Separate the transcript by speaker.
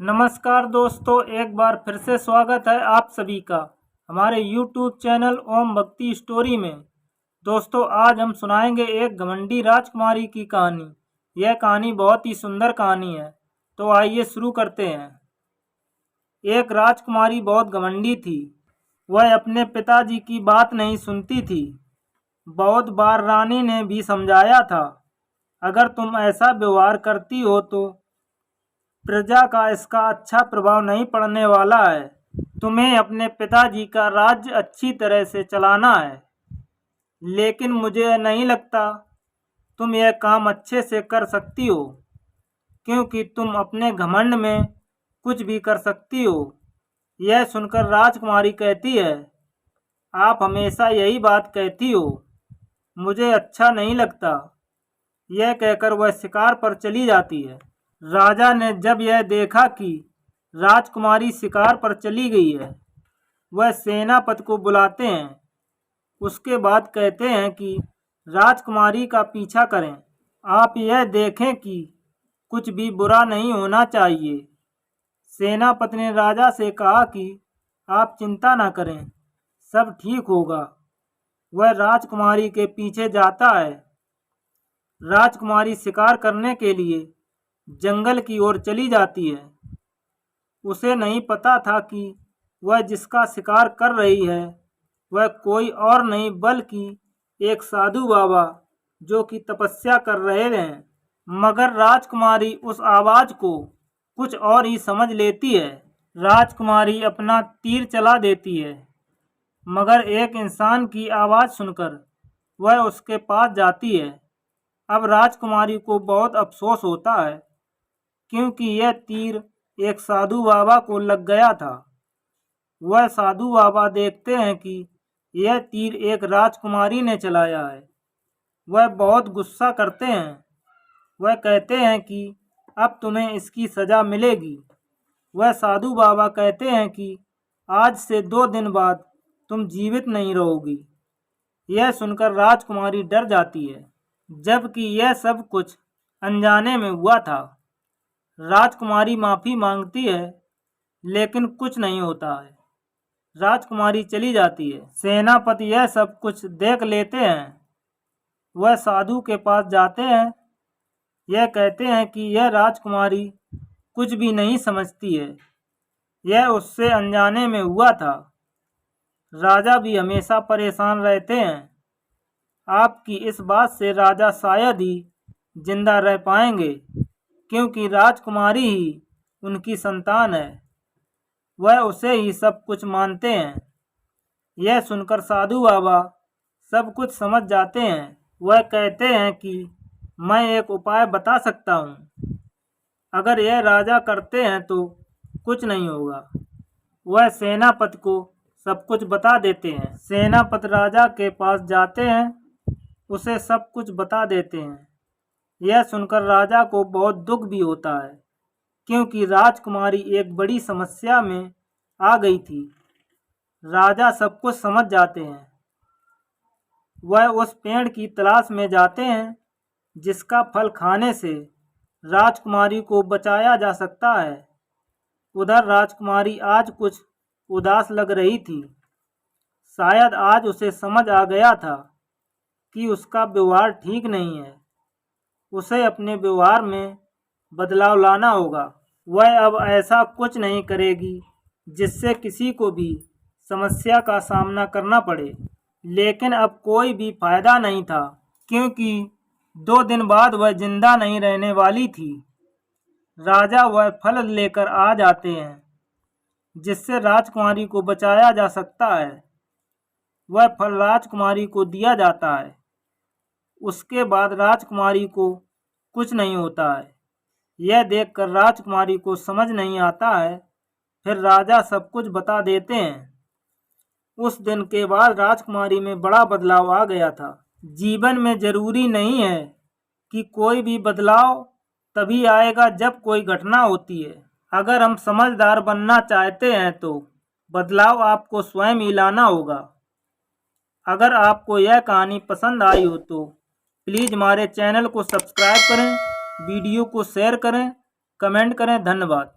Speaker 1: नमस्कार दोस्तों, एक बार फिर से स्वागत है आप सभी का हमारे YouTube चैनल ओम भक्ति स्टोरी में। दोस्तों, आज हम सुनाएंगे एक घमंडी राजकुमारी की कहानी। यह कहानी बहुत ही सुंदर कहानी है, तो आइए शुरू करते हैं। एक राजकुमारी बहुत घमंडी थी। वह अपने पिताजी की बात नहीं सुनती थी। बहुत बार रानी ने भी समझाया था, अगर तुम ऐसा व्यवहार करती हो तो प्रजा का इसका अच्छा प्रभाव नहीं पड़ने वाला है। तुम्हें अपने पिताजी का राज्य अच्छी तरह से चलाना है, लेकिन मुझे नहीं लगता तुम यह काम अच्छे से कर सकती हो, क्योंकि तुम अपने घमंड में कुछ भी कर सकती हो। यह सुनकर राजकुमारी कहती है, आप हमेशा यही बात कहती हो, मुझे अच्छा नहीं लगता। यह कहकर वह शिकार पर चली जाती है। राजा ने जब यह देखा कि राजकुमारी शिकार पर चली गई है, वह सेनापति को बुलाते हैं। उसके बाद कहते हैं कि राजकुमारी का पीछा करें। आप यह देखें कि कुछ भी बुरा नहीं होना चाहिए। सेनापति ने राजा से कहा कि आप चिंता न करें, सब ठीक होगा। वह राजकुमारी के पीछे जाता है। राजकुमारी शिकार करने के लिए जंगल की ओर चली जाती है। उसे नहीं पता था कि वह जिसका शिकार कर रही है वह कोई और नहीं बल्कि एक साधु बाबा, जो कि तपस्या कर रहे हैं। मगर राजकुमारी उस आवाज को कुछ और ही समझ लेती है। राजकुमारी अपना तीर चला देती है, मगर एक इंसान की आवाज सुनकर वह उसके पास जाती है। अब राजकुमारी को बहुत अफसोस होता है, क्योंकि यह तीर एक साधु बाबा को लग गया था। वह साधु बाबा देखते हैं कि यह तीर एक राजकुमारी ने चलाया है। वह बहुत गुस्सा करते हैं। वह कहते हैं कि अब तुम्हें इसकी सज़ा मिलेगी। वह साधु बाबा कहते हैं कि आज से 2 दिन बाद तुम जीवित नहीं रहोगी। यह सुनकर राजकुमारी डर जाती है, जबकि यह सब कुछ अनजाने में हुआ था। राजकुमारी माफ़ी मांगती है, लेकिन कुछ नहीं होता है। राजकुमारी चली जाती है। सेनापति यह सब कुछ देख लेते हैं। वह साधु के पास जाते हैं। यह कहते हैं कि यह राजकुमारी कुछ भी नहीं समझती है, यह उससे अनजाने में हुआ था। राजा भी हमेशा परेशान रहते हैं। आपकी इस बात से राजा शायद ही जिंदा रह पाएंगे, क्योंकि राजकुमारी ही उनकी संतान है। वह उसे ही सब कुछ मानते हैं। यह सुनकर साधु बाबा सब कुछ समझ जाते हैं। वह कहते हैं कि मैं एक उपाय बता सकता हूँ। अगर यह राजा करते हैं तो कुछ नहीं होगा। वह सेनापति को सब कुछ बता देते हैं। सेनापति राजा के पास जाते हैं, उसे सब कुछ बता देते हैं। यह सुनकर राजा को बहुत दुख भी होता है, क्योंकि राजकुमारी एक बड़ी समस्या में आ गई थी। राजा सब कुछ समझ जाते हैं। वह उस पेड़ की तलाश में जाते हैं जिसका फल खाने से राजकुमारी को बचाया जा सकता है। उधर राजकुमारी आज कुछ उदास लग रही थी। शायद आज उसे समझ आ गया था कि उसका व्यवहार ठीक नहीं है। उसे अपने व्यवहार में बदलाव लाना होगा। वह अब ऐसा कुछ नहीं करेगी जिससे किसी को भी समस्या का सामना करना पड़े। लेकिन अब कोई भी फायदा नहीं था, क्योंकि 2 दिन बाद वह जिंदा नहीं रहने वाली थी। राजा वह फल लेकर आ जाते हैं जिससे राजकुमारी को बचाया जा सकता है। वह फल राजकुमारी को दिया जाता है। उसके बाद राजकुमारी को कुछ नहीं होता है। यह देखकर राजकुमारी को समझ नहीं आता है। फिर राजा सब कुछ बता देते हैं। उस दिन के बाद राजकुमारी में बड़ा बदलाव आ गया था। जीवन में जरूरी नहीं है कि कोई भी बदलाव तभी आएगा जब कोई घटना होती है। अगर हम समझदार बनना चाहते हैं तो बदलाव आपको स्वयं ही लाना होगा। अगर आपको यह कहानी पसंद आई हो तो प्लीज़ हमारे चैनल को सब्सक्राइब करें, वीडियो को शेयर करें, कमेंट करें। धन्यवाद।